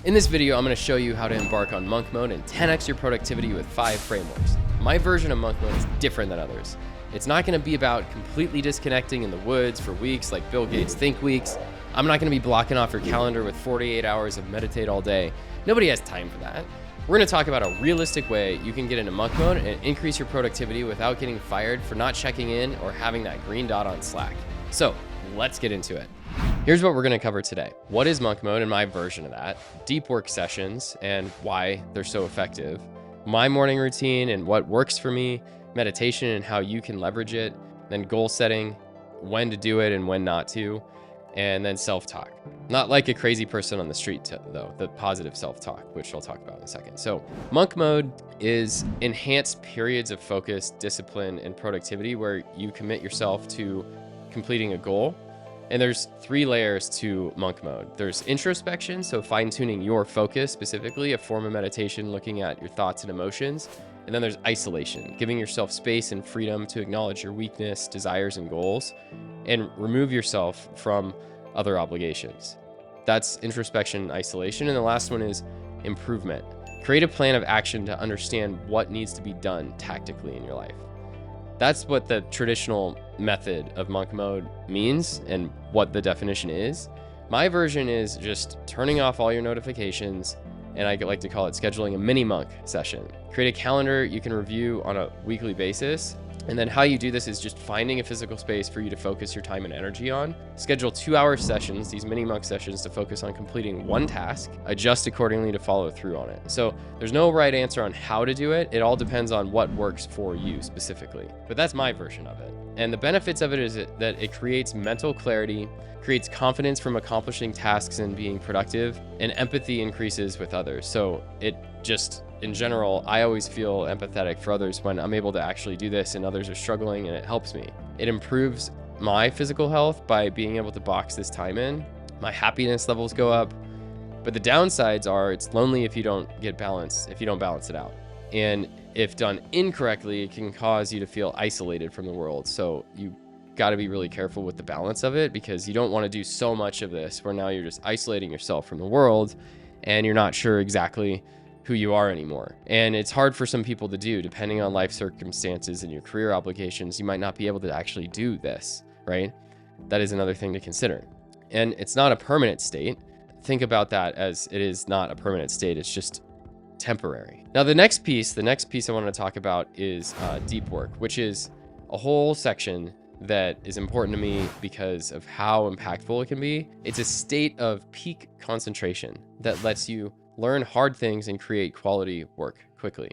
In this video, I'm going to show you how to embark on monk mode and 10x your productivity with 5 frameworks. My version of monk mode is different than others. It's not going to be about completely disconnecting in the woods for weeks like Bill Gates' think weeks. I'm not going to be blocking off your calendar with 48 hours of meditate all day. Nobody has time for that. We're going to talk about a realistic way you can get into monk mode and increase your productivity without getting fired for not checking in or having that green dot on Slack. So let's get into it. Here's what we're going to cover today. What is monk mode and my version of that, deep work sessions and why they're so effective, my morning routine and what works for me, meditation and how you can leverage it, then goal setting, when to do it and when not to, and then self-talk. Not like a crazy person on the street though, the positive self-talk, which I'll talk about in a second. So monk mode is enhanced periods of focus, discipline, and productivity where you commit yourself to completing a goal. And there's 3 layers to monk mode. There's introspection, so fine-tuning your focus, specifically a form of meditation looking at your thoughts and emotions. And then there's isolation, giving yourself space and freedom to acknowledge your weakness, desires, and goals, and remove yourself from other obligations. That's introspection and isolation. And the last one is improvement. Create a plan of action to understand what needs to be done tactically in your life. That's what the traditional method of monk mode means and what the definition is. My version is just turning off all your notifications, and I like to call it scheduling a mini monk session. Create a calendar you can review on a weekly basis. And then how you do this is just finding a physical space for you to focus your time and energy on. Schedule 2-hour sessions, these mini monk sessions, to focus on completing one task. Adjust accordingly to follow through on it. So there's no right answer on how to do it. It all depends on what works for you specifically. But that's my version of it. And the benefits of it is that it creates mental clarity, creates confidence from accomplishing tasks and being productive, and empathy increases with others. So it just, in general, I always feel empathetic for others when I'm able to actually do this and others are struggling, and it helps me. It improves my physical health by being able to box this time in. My happiness levels go up, but the downsides are it's lonely if you don't balance it out. And if done incorrectly, it can cause you to feel isolated from the world. So you got to be really careful with the balance of it, because you don't want to do so much of this where now you're just isolating yourself from the world and you're not sure exactly who you are anymore. And it's hard for some people to do, depending on life circumstances and your career obligations. You might not be able to actually do this, right? That is another thing to consider. And it's not a permanent state. Think about that as it is not a permanent state. It's just temporary. Now, the next piece I want to talk about is deep work, which is a whole section that is important to me because of how impactful it can be. It's a state of peak concentration that lets you learn hard things and create quality work quickly.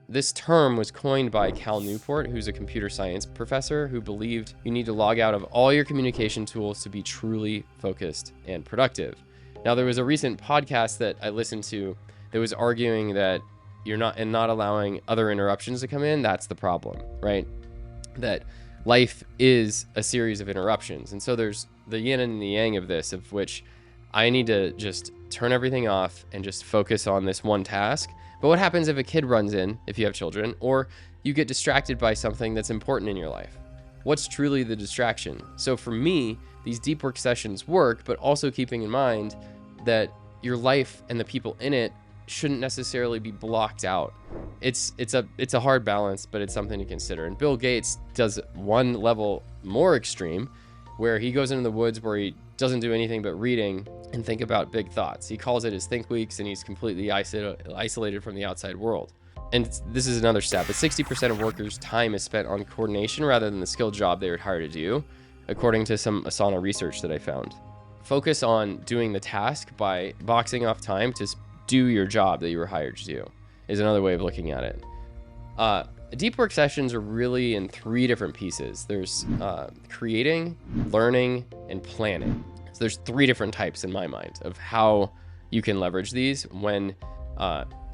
This term was coined by Cal Newport, who's a computer science professor who believed you need to log out of all your communication tools to be truly focused and productive. Now, there was a recent podcast that I listened to that was arguing that you're not allowing other interruptions to come in. That's the problem, right? That life is a series of interruptions. And so there's the yin and the yang of this, of which I need to just turn everything off and just focus on this one task. But what happens if a kid runs in, if you have children, or you get distracted by something that's important in your life? What's truly the distraction? So for me, these deep work sessions work, but also keeping in mind that your life and the people in it shouldn't necessarily be blocked out. It's a hard balance, but it's something to consider. And Bill Gates does one level more extreme, where he goes into the woods where he doesn't do anything but reading and think about big thoughts. He calls it his think weeks, and he's completely isolated from the outside world. And this is another step, but 60% of workers' time is spent on coordination rather than the skilled job they were hired to do, according to some Asana research that I found. Focus on doing the task by boxing off time to do your job that you were hired to do, is another way of looking at it. Deep work sessions are really in 3 different pieces. There's creating, learning, and planning. So there's 3 different types in my mind of how you can leverage these when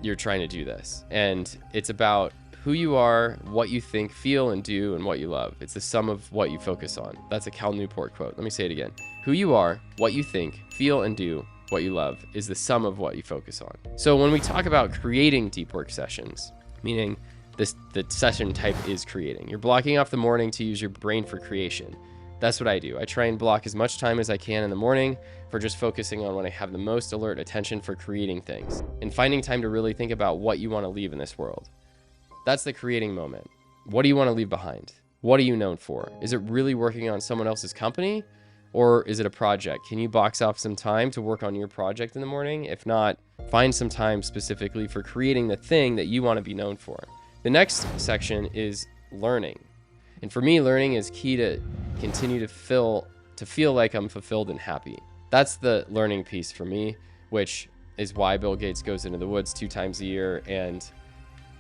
you're trying to do this. And it's about who you are, what you think, feel, and do, and what you love. It's the sum of what you focus on. That's a Cal Newport quote. Let me say it again. Who you are, what you think, feel, and do, what you love is the sum of what you focus on. So when we talk about creating deep work sessions, meaning the session type is creating, you're blocking off the morning to use your brain for creation. That's what I do. I try and block as much time as I can in the morning for just focusing on when I have the most alert attention for creating things and finding time to really think about what you want to leave in this world. That's the creating moment. What do you want to leave behind? What are you known for? Is it really working on someone else's company, or is it a project? Can you box off some time to work on your project in the morning? If not, find some time specifically for creating the thing that you want to be known for. The next section is learning. And for me, learning is key to continue to feel like I'm fulfilled and happy. That's the learning piece for me, which is why Bill Gates goes into the woods 2 times a year. And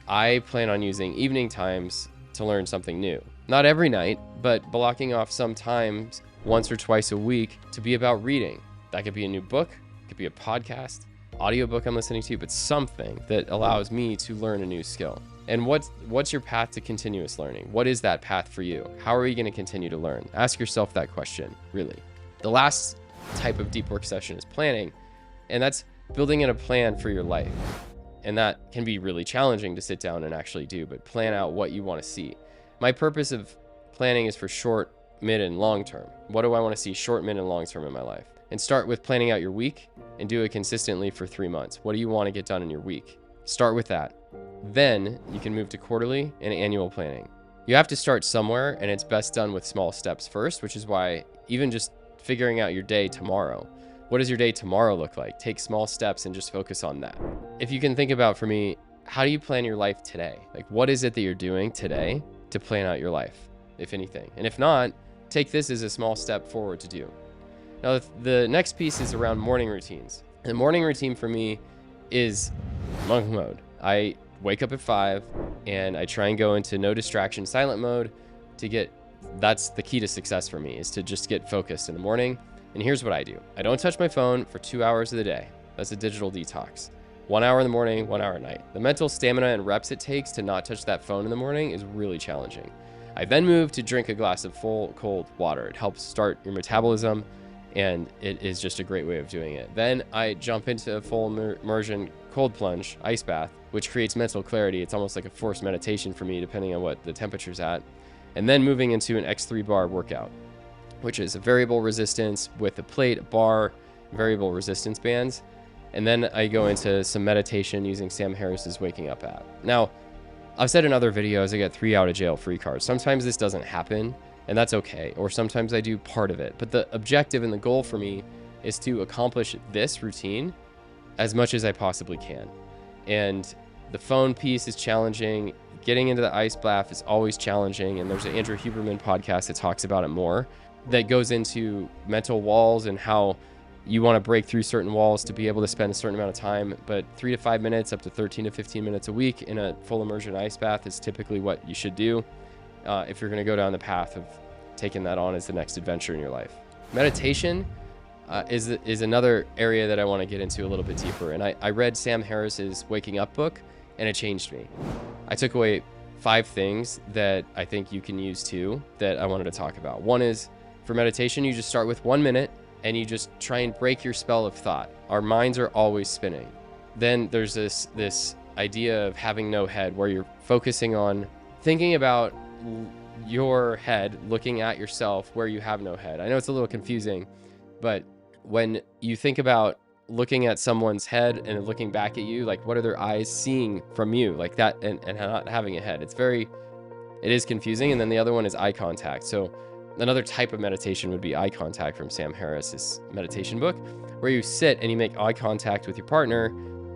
I plan on using evening times to learn something new. Not every night, but blocking off some times once or twice a week to be about reading. That could be a new book, it could be a podcast, audiobook I'm listening to, but something that allows me to learn a new skill. And what's your path to continuous learning? What is that path for you? How are you going to continue to learn? Ask yourself that question, really. The last type of deep work session is planning, and that's building in a plan for your life. And that can be really challenging to sit down and actually do, but plan out what you want to see. My purpose of planning is for short, mid, and long term. What do I want to see short, mid, and long term in my life? And start with planning out your week and do it consistently for 3 months. What do you want to get done in your week? Start with that. Then you can move to quarterly and annual planning. You have to start somewhere, and it's best done with small steps first, which is why even just figuring out your day tomorrow. What does your day tomorrow look like? Take small steps and just focus on that. If you can think about, for me, how do you plan your life today? Like, what is it that you're doing today to plan out your life, if anything? And if not, take this as a small step forward to do. Now, the next piece is around morning routines. The morning routine for me is monk mode. I wake up at 5 and I try and go into no distraction silent mode that's the key to success for me, is to just get focused in the morning. And here's what I do. I don't touch my phone for 2 hours of the day. That's a digital detox. 1 hour in the morning, 1 hour at night. The mental stamina and reps it takes to not touch that phone in the morning is really challenging. I then move to drink a glass of full cold water. It helps start your metabolism, and it is just a great way of doing it. Then I jump into a full immersion cold plunge ice bath, which creates mental clarity. It's almost like a forced meditation for me, depending on what the temperature's at. And then moving into an X3 bar workout, which is a variable resistance with a plate, a bar, variable resistance bands. And then I go into some meditation using Sam Harris's Waking Up app. Now, I've said in other videos, I get 3 out of jail free cards. Sometimes this doesn't happen, and that's okay. Or sometimes I do part of it. But the objective and the goal for me is to accomplish this routine as much as I possibly can. And the phone piece is challenging. Getting into the ice bath is always challenging. And there's an Andrew Huberman podcast that talks about it more, that goes into mental walls and how you want to break through certain walls to be able to spend a certain amount of time. But 3 to 5 minutes, up to 13 to 15 minutes a week in a full immersion ice bath is typically what you should do if you're going to go down the path of taking that on as the next adventure in your life. Meditation is another area that I want to get into a little bit deeper. And I read Sam Harris's Waking Up book, and it changed me. I took away 5 things that I think you can use too that I wanted to talk about. One is, for meditation, you just start with 1 minute and you just try and break your spell of thought. Our minds are always spinning. Then there's this idea of having no head, where you're focusing on thinking about your head, looking at yourself where you have no head. I know it's a little confusing, but when you think about looking at someone's head and looking back at you, like, what are their eyes seeing from you, like that, and not having a head? It is confusing. And then the other one is eye contact. So another type of meditation would be eye contact from Sam Harris's meditation book, where you sit and you make eye contact with your partner.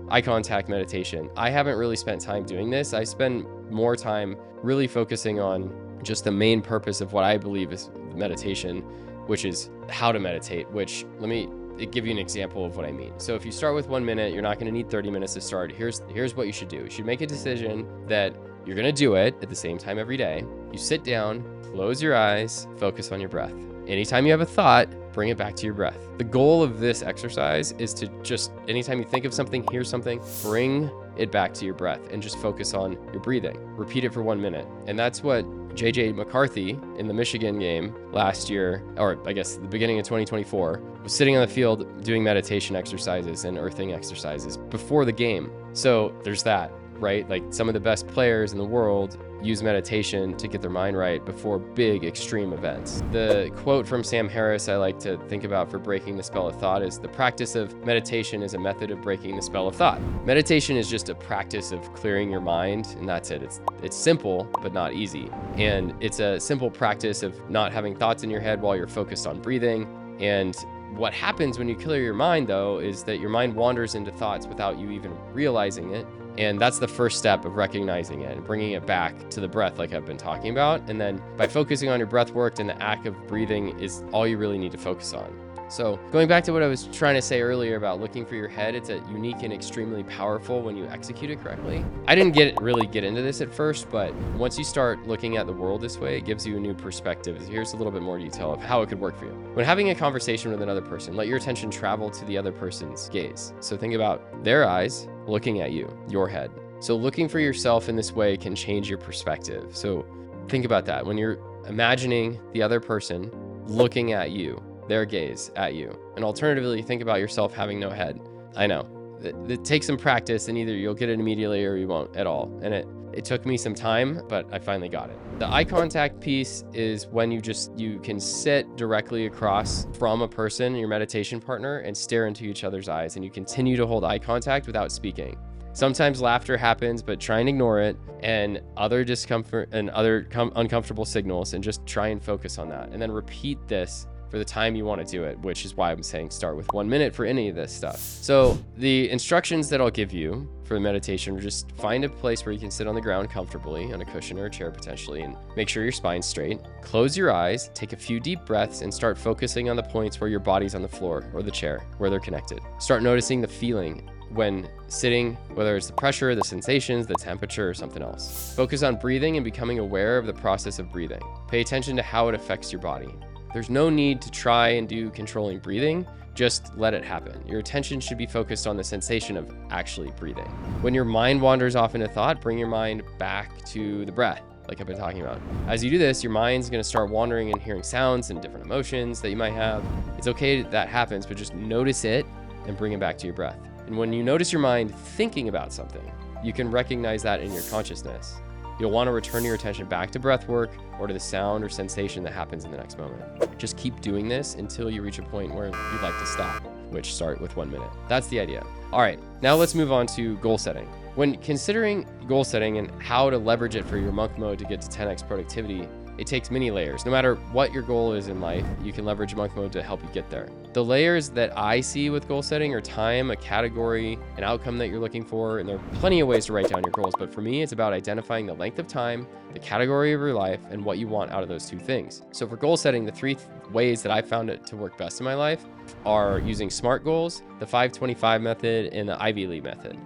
Eye contact meditation. I haven't really spent time doing this. I spend more time really focusing on just the main purpose of what I believe is meditation, which is how to meditate, which, let me give you an example of what I mean. So if you start with 1 minute, you're not going to need 30 minutes to start. Here's what you should do. You should make a decision that you're going to do it at the same time every day. You sit down, close your eyes, focus on your breath. Anytime you have a thought, bring it back to your breath. The goal of this exercise is to just, anytime you think of something, hear something, bring it back to your breath and just focus on your breathing. Repeat it for 1 minute. And that's what JJ McCarthy in the Michigan game last year, or I guess the beginning of 2024, was sitting on the field doing meditation exercises and earthing exercises before the game. So there's that, right? Like, some of the best players in the world use meditation to get their mind right before big extreme events. The quote from Sam Harris I like to think about for breaking the spell of thought is, "The practice of meditation is a method of breaking the spell of thought." Meditation is just a practice of clearing your mind, and that's it. It's simple, but not easy. And it's a simple practice of not having thoughts in your head while you're focused on breathing. And what happens when you clear your mind, though, is that your mind wanders into thoughts without you even realizing it. And that's the first step of recognizing it and bringing it back to the breath, like I've been talking about. And then by focusing on your breath work and the act of breathing is all you really need to focus on. So going back to what I was trying to say earlier about looking for your head, it's a unique and extremely powerful when you execute it correctly. I didn't really get into this at first, but once you start looking at the world this way, it gives you a new perspective. Here's a little bit more detail of how it could work for you. When having a conversation with another person, let your attention travel to the other person's gaze. So think about their eyes looking at you, your head. So looking for yourself in this way can change your perspective. So think about that. When you're imagining the other person looking at you, their gaze at you. And alternatively, think about yourself having no head. I know it takes some practice, and either you'll get it immediately or you won't at all. And it took me some time, but I finally got it. The eye contact piece is when you can sit directly across from a person, your meditation partner, and stare into each other's eyes, and you continue to hold eye contact without speaking. Sometimes laughter happens, but try and ignore it, and other discomfort and other uncomfortable signals, and just try and focus on that. And then repeat this for the time you want to do it, which is why I'm saying start with 1 minute for any of this stuff. So the instructions that I'll give you for the meditation are just find a place where you can sit on the ground comfortably, on a cushion or a chair potentially, and make sure your spine's straight. Close your eyes, take a few deep breaths, and start focusing on the points where your body's on the floor or the chair, where they're connected. Start noticing the feeling when sitting, whether it's the pressure, the sensations, the temperature, or something else. Focus on breathing and becoming aware of the process of breathing. Pay attention to how it affects your body. There's no need to try and do controlling breathing, just let it happen. Your attention should be focused on the sensation of actually breathing. When your mind wanders off into thought, bring your mind back to the breath, like I've been talking about. As you do this, your mind's gonna start wandering and hearing sounds and different emotions that you might have. It's okay that happens, but just notice it and bring it back to your breath. And when you notice your mind thinking about something, you can recognize that in your consciousness. You'll want to return your attention back to breath work or to the sound or sensation that happens in the next moment. Just keep doing this until you reach a point where you'd like to stop, which start with 1 minute. That's the idea. All right, now let's move on to goal setting. When considering goal setting and how to leverage it for your monk mode to get to 10x productivity, it takes many layers. No matter what your goal is in life, you can leverage monk mode to help you get there. The layers that I see with goal setting are time, a category, an outcome that you're looking for, and there are plenty of ways to write down your goals. But for me, it's about identifying the length of time, the category of your life, and what you want out of those two things. So for goal setting, the three ways that I found it to work best in my life are using SMART goals, the 5-25 method, and the Ivy League method.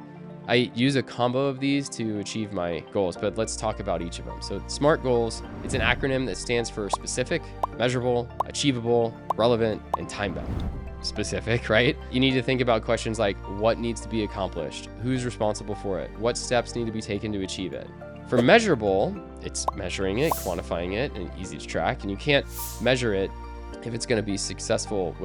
I use a combo of these to achieve my goals, but let's talk about each of them. So SMART goals, it's an acronym that stands for specific, measurable, achievable, relevant, and time-bound. Specific, right? You need to think about questions like what needs to be accomplished, who's responsible for it, what steps need to be taken to achieve it. For measurable, it's measuring it, quantifying it, and easy to track, and you can't measure it if it's going to be successful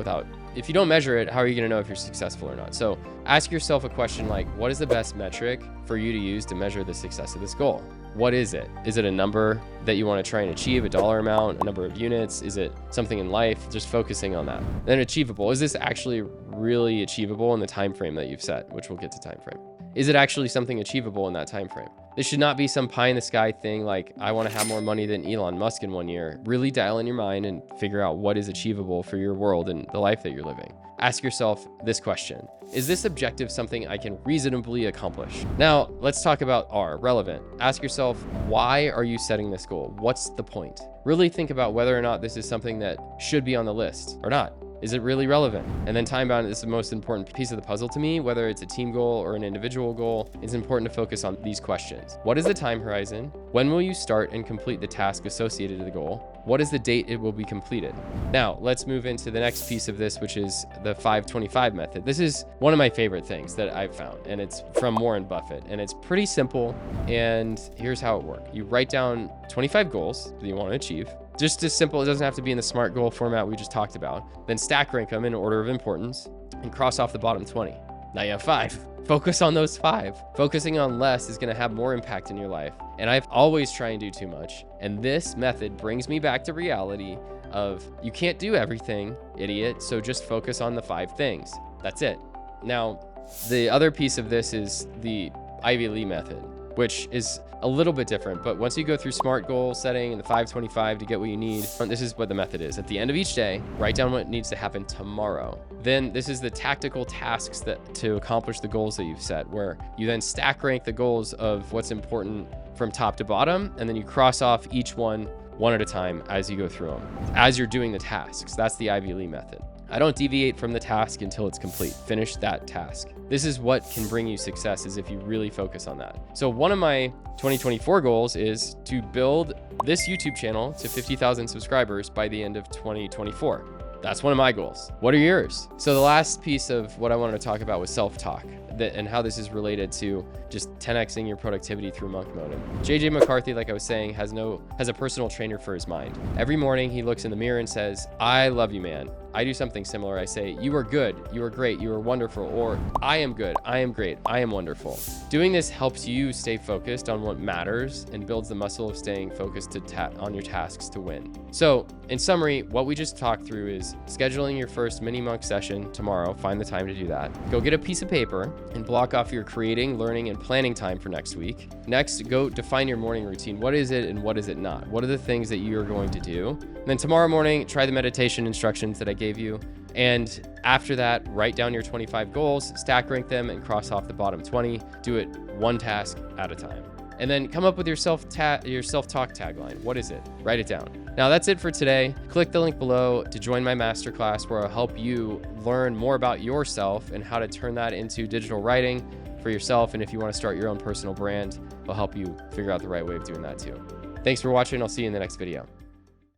if you don't measure it, how are you going to know if you're successful or not? So ask yourself a question like, what is the best metric for you to use to measure the success of this goal? What is it? Is it a number that you want to try and achieve, a dollar amount, a number of units? Is it something in life? Just focusing on that. Then achievable. Is this actually really achievable in the time frame that you've set, which we'll get to time frame? Is it actually something achievable in that time frame? This should not be some pie in the sky thing like I want to have more money than Elon Musk in 1 year. Really dial in your mind and figure out what is achievable for your world and the life that you're living. Ask yourself this question. Is this objective something I can reasonably accomplish? Now, let's talk about R, relevant. Ask yourself, why are you setting this goal? What's the point? Really think about whether or not this is something that should be on the list or not. Is it really relevant? And then time bound is the most important piece of the puzzle to me. Whether it's a team goal or an individual goal, it's important to focus on these questions. What is the time horizon? When will you start and complete the task associated to the goal? What is the date it will be completed? Now, let's move into the next piece of this, which is the 5-25 method. This is one of my favorite things that I've found, and it's from Warren Buffett, and it's pretty simple, and here's how it works. You write down 25 goals that you want to achieve. Just as simple, it doesn't have to be in the SMART goal format we just talked about. Then stack rank them in order of importance and cross off the bottom 20. Now you have 5. Focus on those 5. Focusing on less is going to have more impact in your life. And I've always tried and do too much. And this method brings me back to reality of you can't do everything, idiot. So just focus on the 5 things. That's it. Now, the other piece of this is the Ivy Lee method, which is a little bit different. But once you go through SMART goal setting and the 5-25 to get what you need, this is what the method is. At the end of each day, write down what needs to happen tomorrow. Then this is the tactical tasks to accomplish the goals that you've set, where you then stack rank the goals of what's important from top to bottom, and then you cross off each one at a time as you go through them, as you're doing the tasks. That's the Ivy Lee method. I don't deviate from the task until it's complete. Finish that task. This is what can bring you success, is if you really focus on that. So one of my 2024 goals is to build this YouTube channel to 50,000 subscribers by the end of 2024. That's one of my goals. What are yours? So the last piece of what I wanted to talk about was self-talk, and how this is related to just 10xing your productivity through monk mode. And JJ McCarthy, like I was saying, has a personal trainer for his mind. Every morning he looks in the mirror and says, "I love you, man." I do something similar. I say, "You are good, you are great, you are wonderful," or "I am good, I am great, I am wonderful." Doing this helps you stay focused on what matters and builds the muscle of staying focused on your tasks to win. So in summary, what we just talked through is scheduling your first mini monk session tomorrow. Find the time to do that. Go get a piece of paper and block off your creating, learning, and planning time for next week. Next, go define your morning routine. What is it and what is it not? What are the things that you are going to do? And then tomorrow morning, try the meditation instructions that I gave you. And after that, write down your 25 goals, stack rank them, and cross off the bottom 20. Do it one task at a time. And then come up with your self-talk tagline. What is it? Write it down. Now that's it for today. Click the link below to join my masterclass, where I'll help you learn more about yourself and how to turn that into digital writing for yourself. And if you want to start your own personal brand, I'll help you figure out the right way of doing that too. Thanks for watching. I'll see you in the next video.